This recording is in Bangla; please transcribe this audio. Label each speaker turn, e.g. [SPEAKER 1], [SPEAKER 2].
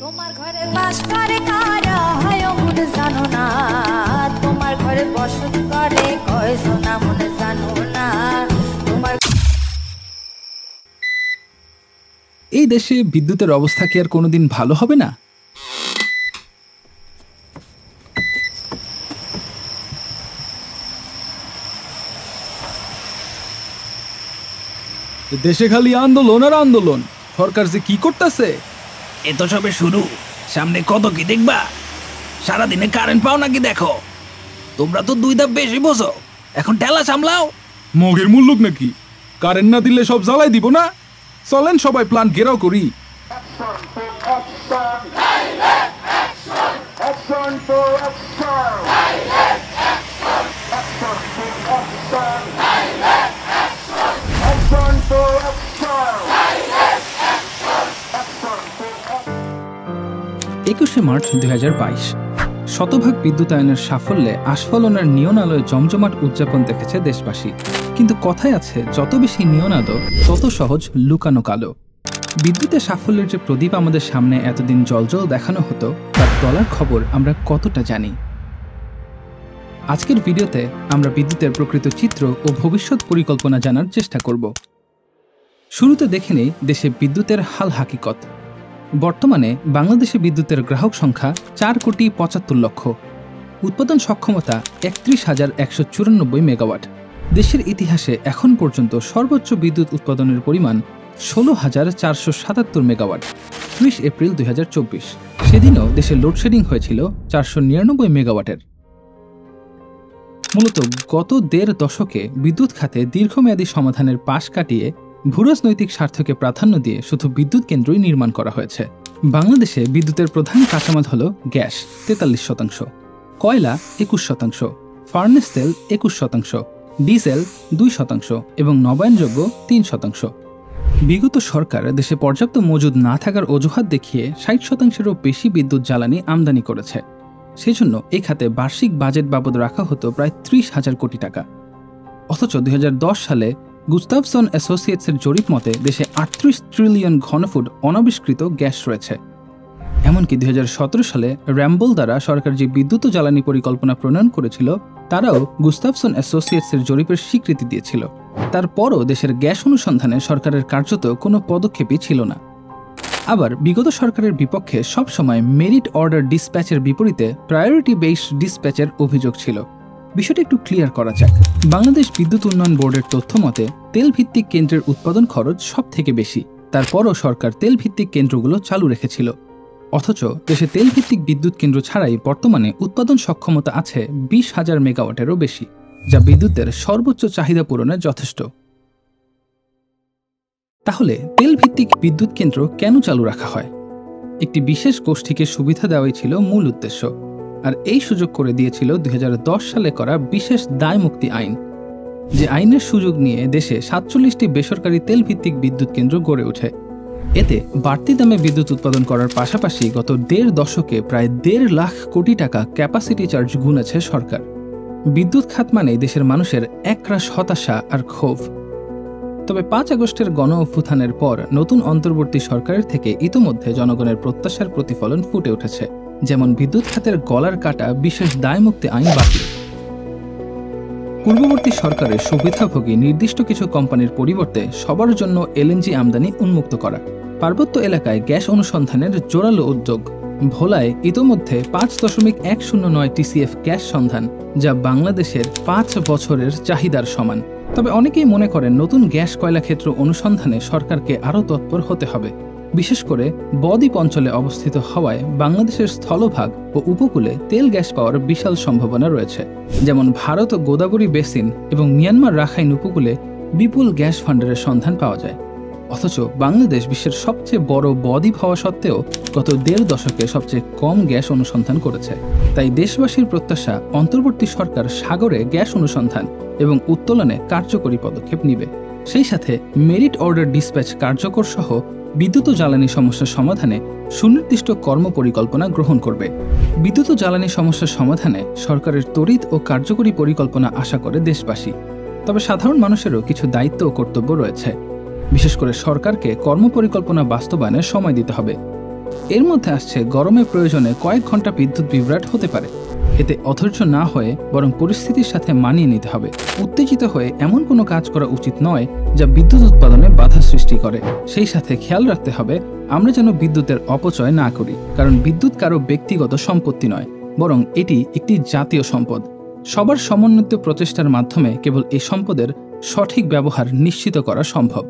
[SPEAKER 1] তোমার ঘরে বাস করে কারা হয় মনে জানো না, তোমার ঘরে বসত করে কয়জন মনে জানো না। তোমার
[SPEAKER 2] এই দেশে বিদ্যুতের অবস্থা কি আর কোনোদিন ভালো হবে না? দেশে খালি আন্দোলন আর আন্দোলন, সরকার যে কি করতেছে।
[SPEAKER 3] এ তো সবে শুরু, সামনে কত কি দেখবা। সারাদিনে কারেন্ট পাও নাকি দেখো? তোমরা তো 2 ধাপ বেশি বোঝো, এখন ঠেলা সামলাও।
[SPEAKER 2] মগের মূল্যক নাকি? কারেন্ট না দিলে সব জ্বালাই দিব না? চলেন সবাই প্ল্যান ঘেরাও করি। মার্চ 2022 শতভাগ বিদ্যুতায়নের সাফল্যে আস্ফালনের নিয়ন আলোয় জমজমাট উদযাপন দেখেছে দেশবাসী। কিন্তু কথায় আছে, যত বেশি নিয়ন আলো তত সহজ লুকানো কালো। বিদ্যুতের সাফল্যের যে প্রদীপ আমাদের সামনে এতদিন জ্বলজ্বল দেখানো হতো, তার তলার খবর আমরা কতটা জানি? আজকের ভিডিওতে আমরা বিদ্যুতের প্রকৃত চিত্র ও ভবিষ্যৎ পরিকল্পনা জানার চেষ্টা করব। শুরুতে দেখে নেই দেশে বিদ্যুতের হাল হাকিকত। বর্তমানে বাংলাদেশে বিদ্যুতের গ্রাহক সংখ্যা 4,75,00,000। উৎপাদন সক্ষমতা 31,194 মেগাওয়াট। দেশের ইতিহাসে এখন পর্যন্ত সর্বোচ্চ বিদ্যুৎ উৎপাদনের পরিমাণ 16,477 মেগাওয়াট। 30 এপ্রিল 2024, সেদিনও দেশে লোডশেডিং হয়েছিল 499 মেগাওয়াটের। মূলত গত 1.5 দশকে বিদ্যুৎ খাতে দীর্ঘমেয়াদী সমাধানের পাশ কাটিয়ে ভূরাজনৈতিক স্বার্থকে প্রাধান্য দিয়ে শুধু বিদ্যুৎ কেন্দ্রই নির্মাণ করা হয়েছে। বাংলাদেশে বিদ্যুতের প্রধান কাঁচামাল হল গ্যাস 43%, কয়লা 21%, ফার্নেস তেল 21%, ডিজেল 2% এবং নবায়নযোগ্য 3%। বিগত সরকার দেশে পর্যাপ্ত মজুদ না থাকার অজুহাত দেখিয়ে 60%-এরও বেশি বিদ্যুৎ জ্বালানি আমদানি করেছে। সেজন্য এই খাতে বার্ষিক বাজেট বাবদ রাখা হতো প্রায় 30,000 কোটি টাকা। অথচ 2010 সালে গুস্তাভসন অ্যাসোসিয়েটসের জরিপ মতে দেশে 38 ট্রিলিয়ন ঘনফুট অনাবিষ্কৃত গ্যাস রয়েছে। এমনকি 2017 সালে র্যাম্বল দ্বারা সরকার যে বিদ্যুৎ ও জ্বালানি পরিকল্পনা প্রণয়ন করেছিল, তারাও গুস্তাভসন অ্যাসোসিয়েটসের জরিপের স্বীকৃতি দিয়েছিল। তারপরও দেশের গ্যাস অনুসন্ধানে সরকারের কার্যত কোনো পদক্ষেপই ছিল না। আবার বিগত সরকারের বিপক্ষে সবসময় মেরিট অর্ডার ডিসপ্যাচের বিপরীতে প্রায়োরিটি বেসড ডিসপ্যাচের অভিযোগ ছিল। বিষয়টা একটু ক্লিয়ার করা যাক। বাংলাদেশ বিদ্যুৎ উন্নয়ন বোর্ডের তথ্য মতে তেল ভিত্তিক কেন্দ্রের উৎপাদন খরচ সব থেকে বেশি। তারপরও সরকার তেল ভিত্তিক কেন্দ্রগুলো চালু রেখেছিল। অথচ দেশে তেল ভিত্তিক বিদ্যুৎ কেন্দ্র ছাড়াই বর্তমানে উৎপাদন সক্ষমতা আছে 20,000 মেগাওয়াটেরও বেশি, যা বিদ্যুতের সর্বোচ্চ চাহিদা পূরণে যথেষ্ট। তাহলে তেল ভিত্তিক বিদ্যুৎ কেন্দ্র কেন চালু রাখা হয়? একটি বিশেষ গোষ্ঠীকে সুবিধা দেওয়াই ছিল মূল উদ্দেশ্য। আর এই সুযোগ করে দিয়েছিল 2010 সালে করা বিশেষ দায় মুক্তি আইন, যে আইনের সুযোগ নিয়ে দেশে 47টি বেসরকারি তেল ভিত্তিক বিদ্যুৎ কেন্দ্র গড়ে ওঠে। এতে বাড়তি দামে বিদ্যুৎ উৎপাদন করার পাশাপাশি গত 1.5 দশকে প্রায় 1.5 লাখ কোটি টাকা ক্যাপাসিটি চার্জ গুনেছে সরকার। বিদ্যুৎ খাত মানেই দেশের মানুষের একরাশ হতাশা আর ক্ষোভ। তবে 5 আগস্টের গণ অভ্যুত্থানের পর নতুন অন্তর্বর্তী সরকারের থেকে ইতোমধ্যে জনগণের প্রত্যাশার প্রতিফলন ফুটে উঠেছে। যেমন বিদ্যুৎ খাতের গলার কাটা বিশেষ দায়মুক্তি আইন বাতিল, পূর্ববর্তী সরকারের সুবিধাভোগী নির্দিষ্ট কিছু কোম্পানির পরিবর্তে সবার জন্য এলএনজি আমদানি উন্মুক্ত করা, পার্বত্য এলাকায় গ্যাস অনুসন্ধানের জোরালো উদ্যোগ, ভোলায় ইতোমধ্যে 5.109 টিসিএফ গ্যাস সন্ধান, যা বাংলাদেশের 5 বছরের চাহিদার সমান। তবে অনেকেই মনে করেন নতুন গ্যাস কয়লা ক্ষেত্র অনুসন্ধানে সরকারকে আরও তৎপর হতে হবে। বিশেষ করে বদ্বীপ অঞ্চলে অবস্থিত হওয়ায় বাংলাদেশের স্থলভাগ ও উপকূলে তেল গ্যাস পাওয়ার বিশাল সম্ভাবনা রয়েছে। যেমন ভারত ও গোদাবরী বেসিন এবং মিয়ানমার রাখাইন উপকূলে বিপুল গ্যাস ভান্ডারের সন্ধান পাওয়া যায়। অথচ বাংলাদেশ বিশ্বের সবচেয়ে বড় বদ্বীপ হওয়া সত্ত্বেও গত 1.5 দশকে সবচেয়ে কম গ্যাস অনুসন্ধান করেছে। তাই দেশবাসীর প্রত্যাশা অন্তর্বর্তী সরকার সাগরে গ্যাস অনুসন্ধান এবং উত্তোলনে কার্যকরী পদক্ষেপ নিবে। সেই সাথে মেরিট অর্ডার ডিসপ্যাচ কার্যকর সহ বিদ্যুৎ ও জ্বালানি সমস্যা সমাধানে সুনির্দিষ্ট কর্মপরিকল্পনা গ্রহণ করবে। বিদ্যুৎ ও জ্বালানি সমস্যা সমাধানে সরকারের তড়িৎ ও কার্যকরী পরিকল্পনা আশা করে দেশবাসী। তবে সাধারণ মানুষেরও কিছু দায়িত্ব ও কর্তব্য রয়েছে। বিশেষ করে সরকারকে কর্মপরিকল্পনা বাস্তবায়নে সময় দিতে হবে। এর মধ্যে আসছে গরমের প্রয়োজনে কয়েক ঘন্টা বিদ্যুৎ বিভ্রাট হতে পারে। এতে অধৈর্য না হয়ে বরং পরিস্থিতির সাথে মানিয়ে নিতে হবে। উত্তেজিত হয়ে এমন কোনো কাজ করা উচিত নয় যা বিদ্যুৎ উৎপাদনে বাধা সৃষ্টি করে। সেই সাথে খেয়াল রাখতে হবে আমরা যেন বিদ্যুতের অপচয় না করি, কারণ বিদ্যুৎ কারো ব্যক্তিগত সম্পত্তি নয়, বরং এটি একটি জাতীয় সম্পদ। সবার সমন্বিত প্রচেষ্টার মাধ্যমে কেবল এই সম্পদের সঠিক ব্যবহার নিশ্চিত করা সম্ভব।